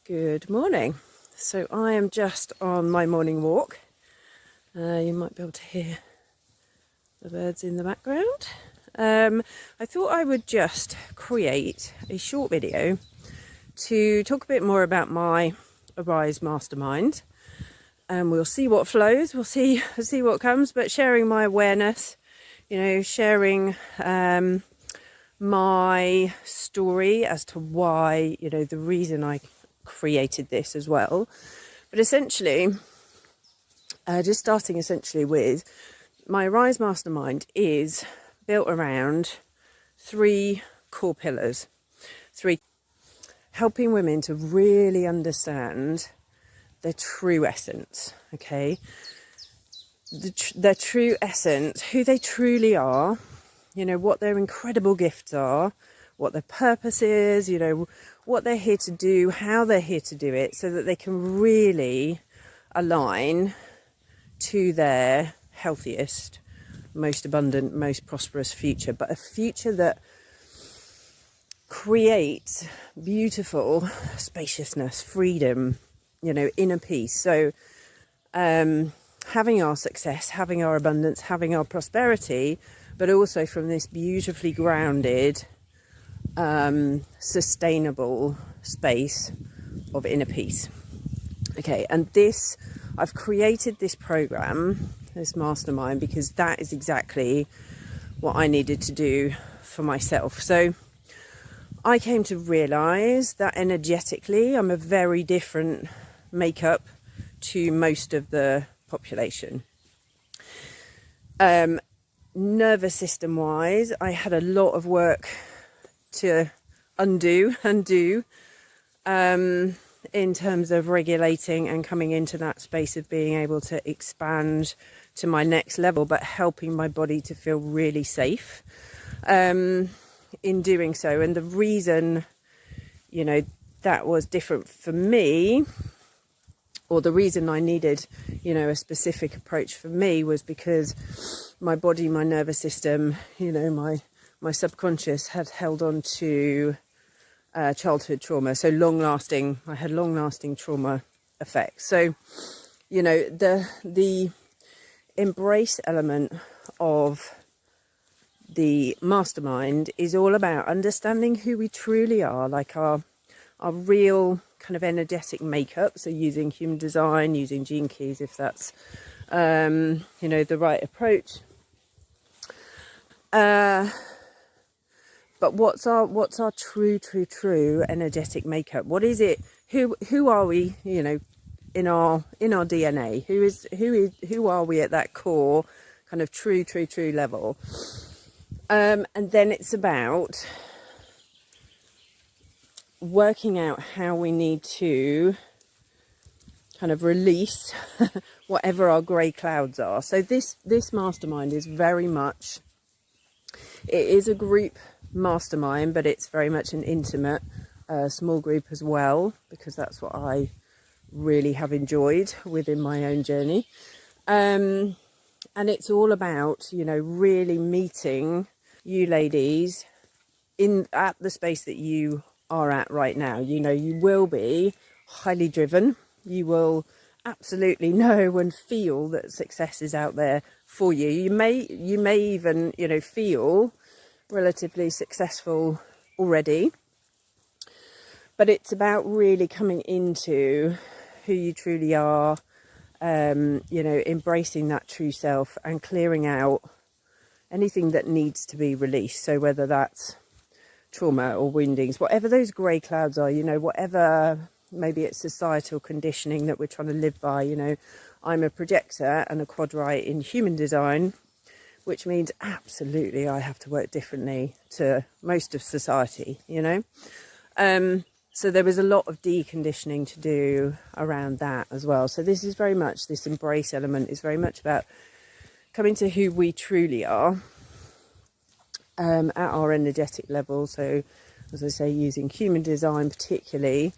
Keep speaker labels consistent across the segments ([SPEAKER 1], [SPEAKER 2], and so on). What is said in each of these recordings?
[SPEAKER 1] Good morning. So I am just on my morning walk. You might be able to hear the birds in the background. I thought I would just create a short video to talk a bit more about my Arise Mastermind. And we'll see what flows, we'll see what comes, but sharing my awareness, sharing my story as to why, the reason I created this as well. But essentially, just starting essentially with my Rise Mastermind is built around three core pillars. Helping women to really understand their true essence, okay? Their true essence, who they truly are, what their incredible gifts are, what their purpose is, what they're here to do, how they're here to do it, so that they can really align to their healthiest, most abundant, most prosperous future, but a future that creates beautiful spaciousness, freedom, inner peace. So having our success, having our abundance, having our prosperity, but also from this beautifully grounded, sustainable space of inner peace. Okay, and I've created this program, this mastermind, because that is exactly what I needed to do for myself. So I came to realize that energetically I'm a very different makeup to most of the population. Nervous system wise, I had a lot of work to undo in terms of regulating and coming into that space of being able to expand to my next level, but helping my body to feel really safe in doing so. And the reason that was different for me, or the reason I needed a specific approach for me, was because my body, my nervous system, my subconscious had held on to childhood trauma. So I had long-lasting trauma effects. So, the embrace element of the mastermind is all about understanding who we truly are, like our real kind of energetic makeup. So using human design, using gene keys, if that's, the right approach. But what's our true energetic makeup? What is it? Who are we? In our DNA. Who are we at that core, kind of true level? And then it's about working out how we need to kind of release whatever our grey clouds are. So this mastermind is very much. It is a group mastermind, but it's very much an intimate small group as well, because that's what I really have enjoyed within my own journey. And it's all about, really meeting you ladies at the space that you are at right now. You will be highly driven. You will absolutely know and feel that success is out there for you. You may even, feel relatively successful already, but it's about really coming into who you truly are, embracing that true self and clearing out anything that needs to be released. So whether that's trauma or woundings, whatever those grey clouds are, whatever, maybe it's societal conditioning that we're trying to live by. I'm a projector and a quadrite in human design, which means absolutely I have to work differently to most of society, So there was a lot of deconditioning to do around that as well. So this is very much, this embrace element is very much about coming to who we truly are at our energetic level. So as I say, using human design particularly,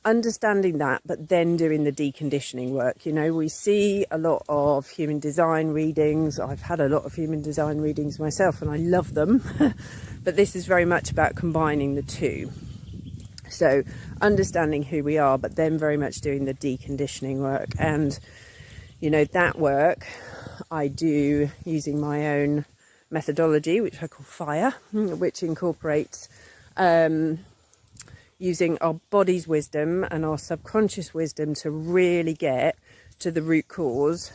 [SPEAKER 1] understanding that, but then doing the deconditioning work. We see a lot of human design readings. I've had a lot of human design readings myself and I love them. But this is very much about combining the two. So understanding who we are, but then very much doing the deconditioning work. And, you know, that work I do using my own methodology, which I call FIRE, which incorporates using our body's wisdom and our subconscious wisdom to really get to the root cause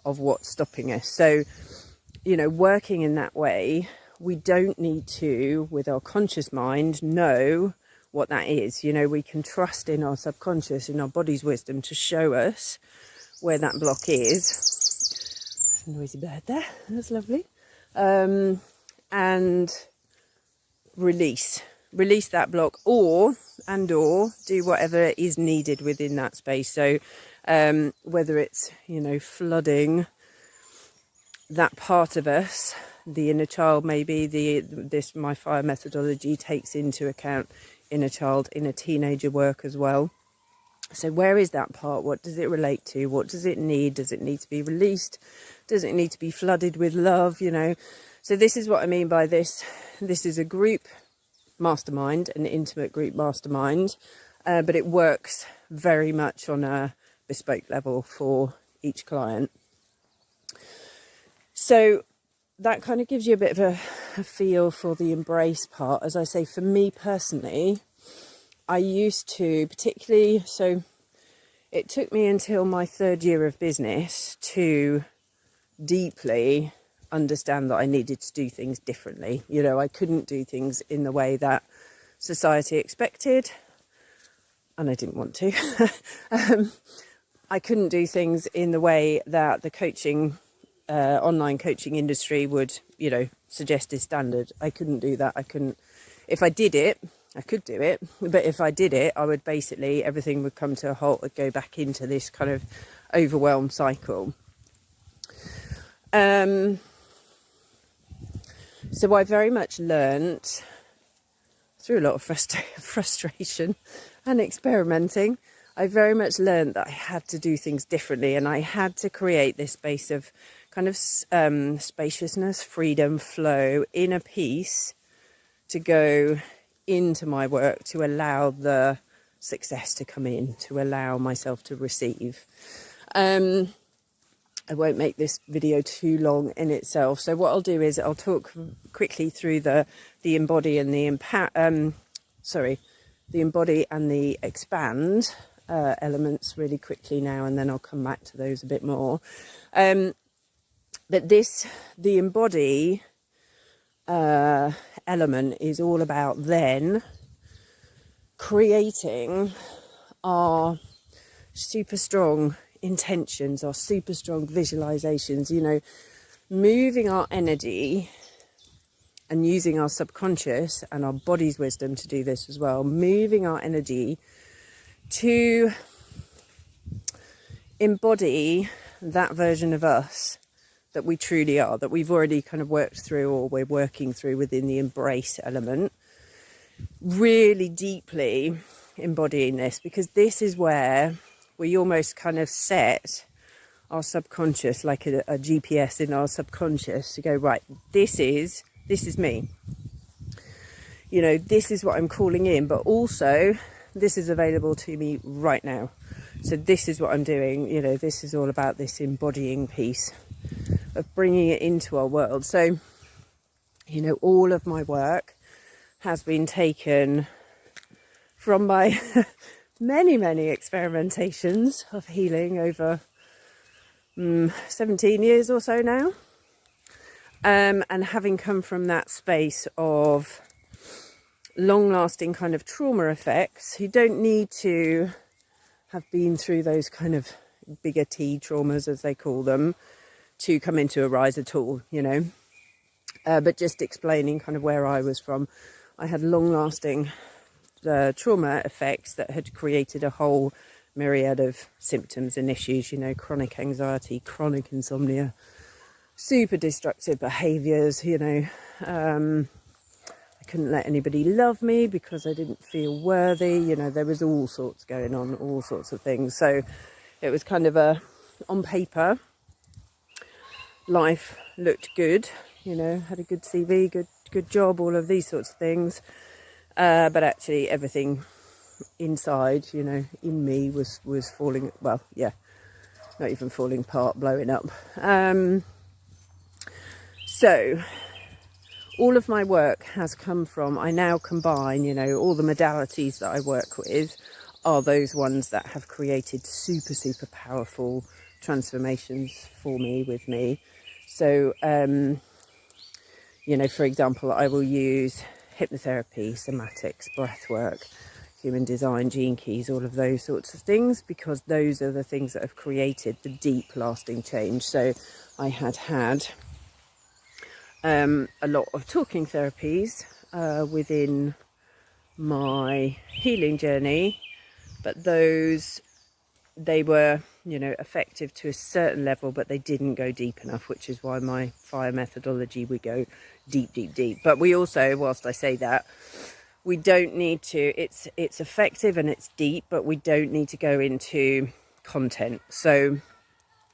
[SPEAKER 1] of what's stopping us. So, you know, working in that way, we don't need to, with our conscious mind, know what that is. You know, we can trust in our subconscious, in our body's wisdom to show us where that block is. There's a noisy bird there, that's lovely. And release that block, or do whatever is needed within that space. So whether it's, you know, flooding that part of us, the inner child, maybe my FIRE methodology takes into account inner child, inner teenager work as well. So where is that part? What does it relate to? What does it need? Does it need to be released? Does it need to be flooded with love? You know, so this is what I mean by this. This is a group mastermind, an intimate group mastermind, but it works very much on a bespoke level for each client. So that kind of gives you a bit of a feel for the embrace part. As I say, for me personally, I used to particularly, so it took me until my 3rd year of business to deeply understand that I needed to do things differently. You know, I couldn't do things in the way that society expected, and I didn't want to. I couldn't do things in the way that the coaching online coaching industry would, you know, suggest is standard. I couldn't do that. If I did it, I could do it, but if I did it, I would basically, everything would come to a halt. I'd go back into this kind of overwhelm cycle. So I very much learnt through a lot of frustration and experimenting. I very much learned that I had to do things differently, and I had to create this space of kind of spaciousness, freedom, flow, inner peace to go into my work, to allow the success to come in, to allow myself to receive. I won't make this video too long in itself. So what I'll do is I'll talk quickly through the embody and the embody and the expand elements really quickly now, and then I'll come back to those a bit more. But the embody element is all about then creating our super strong intentions, our super strong visualizations, you know, moving our energy and using our subconscious and our body's wisdom to do this as well, moving our energy to embody that version of us that we truly are, that we've already kind of worked through, or we're working through within the embrace element, really deeply embodying this, because this is where we almost kind of set our subconscious, like a GPS in our subconscious, to go, right, this is me. You know, this is what I'm calling in, but also this is available to me right now. So this is what I'm doing. You know, this is all about this embodying piece of bringing it into our world. So, you know, all of my work has been taken from my many experimentations of healing over 17 years or so now, and having come from that space of long-lasting kind of trauma effects. You don't need to have been through those kind of bigger T traumas, as they call them, to come into a rise at all, you know. But just explaining kind of where I was from. I had long-lasting trauma effects that had created a whole myriad of symptoms and issues, you know, chronic anxiety, chronic insomnia, super destructive behaviours, you know. I couldn't let anybody love me because I didn't feel worthy, you know, there was all sorts going on, all sorts of things. So it was kind of on paper, life looked good, you know, had a good CV, good job, all of these sorts of things. But actually everything inside, you know, in me was falling, well, yeah, not even falling apart, blowing up. So all of my work has come from, I now combine, you know, all the modalities that I work with are those ones that have created super, super powerful transformations for me, with me. So, you know, for example, I will use hypnotherapy, somatics, breath work, human design, gene keys, all of those sorts of things, because those are the things that have created the deep lasting change. So I had a lot of talking therapies within my healing journey, but they were, you know, effective to a certain level, but they didn't go deep enough, which is why my fire methodology would go deep, deep, deep. But we also, whilst I say that, we don't need to, it's effective and it's deep, but we don't need to go into content. So,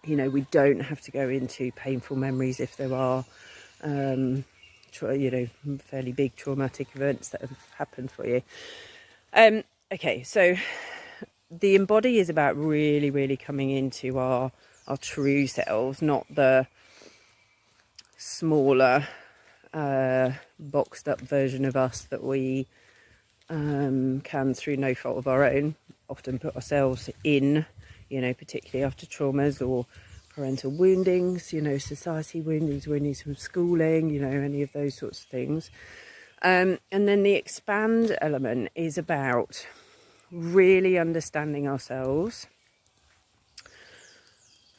[SPEAKER 1] you know, we don't have to go into painful memories if there are, you know, fairly big traumatic events that have happened for you. Okay, so the embody is about really, really coming into our true selves, not the smaller, boxed up version of us that we can, through no fault of our own, often put ourselves in, you know, particularly after traumas or parental woundings, you know, society woundings from schooling, you know, any of those sorts of things. And then the expand element is about really understanding ourselves,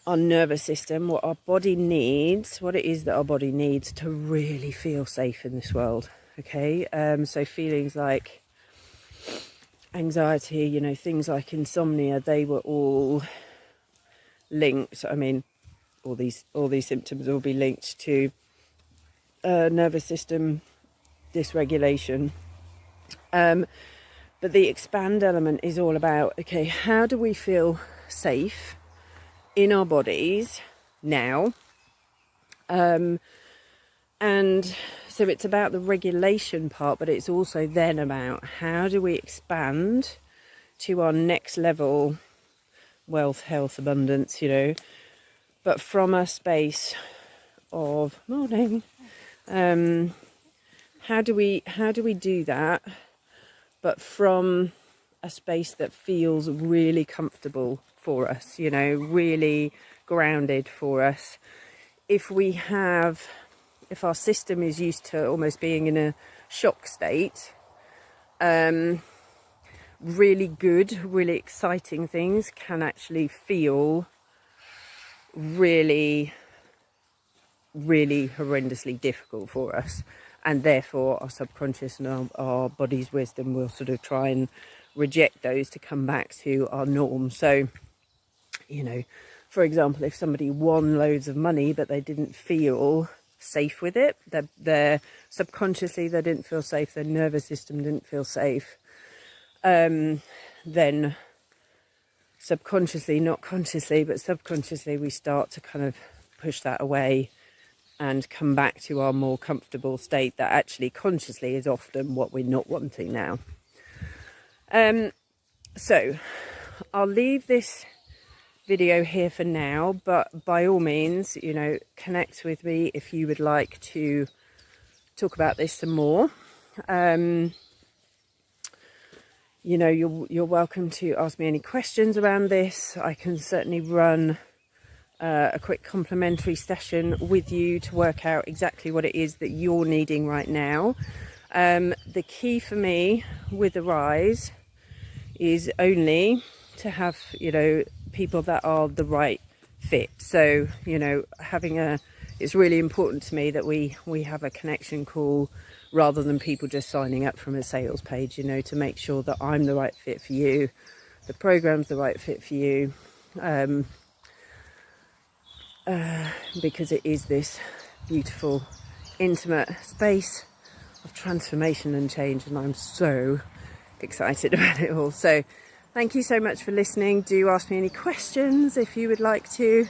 [SPEAKER 1] our nervous system, what our body needs, what it is that our body needs to really feel safe in this world. Okay, so feelings like anxiety, you know, things like insomnia, they were all linked. I mean, all these symptoms will be linked to nervous system dysregulation. But the expand element is all about, okay, how do we feel safe in our bodies now? And so it's about the regulation part, but it's also then about how do we expand to our next level, wealth, health, abundance, you know, but from a space of morning. How do we do that, but from a space that feels really comfortable for us, you know, really grounded for us. If our system is used to almost being in a shock state, really good, really exciting things can actually feel really, really horrendously difficult for us. And therefore our subconscious and our body's wisdom will sort of try and reject those to come back to our norm. So, you know, for example, if somebody won loads of money but they didn't feel safe with it, their subconsciously they didn't feel safe, their nervous system didn't feel safe, then subconsciously, not consciously, but subconsciously, we start to kind of push that away and come back to our more comfortable state that actually consciously is often what we're not wanting now. So I'll leave this video here for now, but by all means, you know, connect with me if you would like to talk about this some more. You know, you're welcome to ask me any questions around this. I can certainly run a quick complimentary session with you to work out exactly what it is that you're needing right now. The key for me with the rise is only to have, you know, people that are the right fit. So, you know, it's really important to me that we have a connection call rather than people just signing up from a sales page, you know, to make sure that I'm the right fit for you, the program's the right fit for you, because it is this beautiful, intimate space of transformation and change, and I'm so excited about it all. So thank you so much for listening. Do ask me any questions if you would like to.